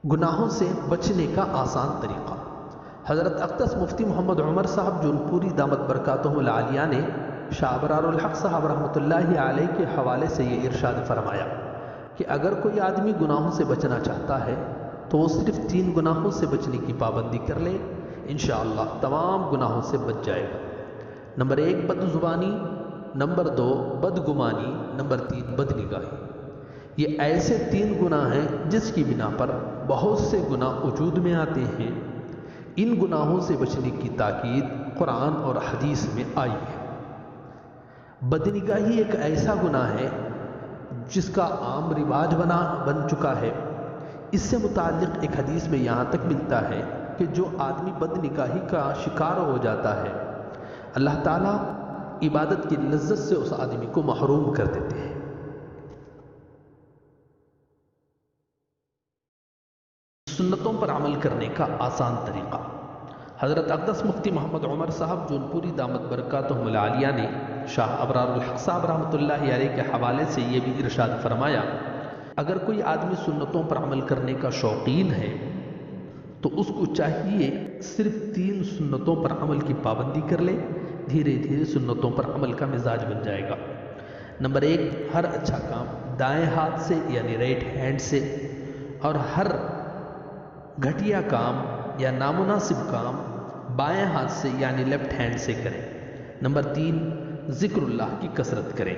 گناہوں سے بچنے کا آسان طریقہ۔ حضرت اقدس مفتی محمد عمر صاحب جونپوری دامت برکاتہم العالیہ نے شاہ ابرار الحق صاحب رحمۃ اللہ علیہ کے حوالے سے یہ ارشاد فرمایا کہ اگر کوئی آدمی گناہوں سے بچنا چاہتا ہے تو وہ صرف 3 گناہوں سے بچنے کی پابندی کر لے، انشاءاللہ تمام گناہوں سے بچ جائے گا۔ نمبر 1 بد زبانی، نمبر 2 بدگمانی، نمبر 3 بد نگاہی۔ یہ ایسے 3 گناہ ہیں جس کی بنا پر بہت سے گناہ وجود میں آتے ہیں۔ ان گناہوں سے بچنے کی تاکید قرآن اور حدیث میں آئی ہے۔ بدنگاہی ایک ایسا گناہ ہے جس کا عام رواج بن چکا ہے۔ اس سے متعلق ایک حدیث میں یہاں تک ملتا ہے کہ جو آدمی بدنگاہی کا شکار ہو جاتا ہے، اللہ تعالیٰ عبادت کی لذت سے اس آدمی کو محروم کر دیتے ہیں۔ سنتوں پر عمل کرنے کا آسان طریقہ۔ حضرت اقدس مفتی محمد عمر صاحب جونپوری دامت برکاتہم العالیہ نے شاہ ابرار الحق صاحب رحمۃ اللہ علیہ کے حوالے سے یہ بھی ارشاد فرمایا، اگر کوئی آدمی سنتوں پر عمل کرنے کا شوقین ہے تو اس کو چاہیے صرف 3 سنتوں پر عمل کی پابندی کر لے، دھیرے دھیرے سنتوں پر عمل کا مزاج بن جائے گا۔ نمبر 1 ہر اچھا کام دائیں ہاتھ سے یعنی رائٹ ہینڈ سے، اور ہر گھٹیا کام یا نامناسب کام بائیں ہاتھ سے یعنی لیفٹ ہینڈ سے کریں۔ نمبر 3 ذکر اللہ کی کثرت کریں۔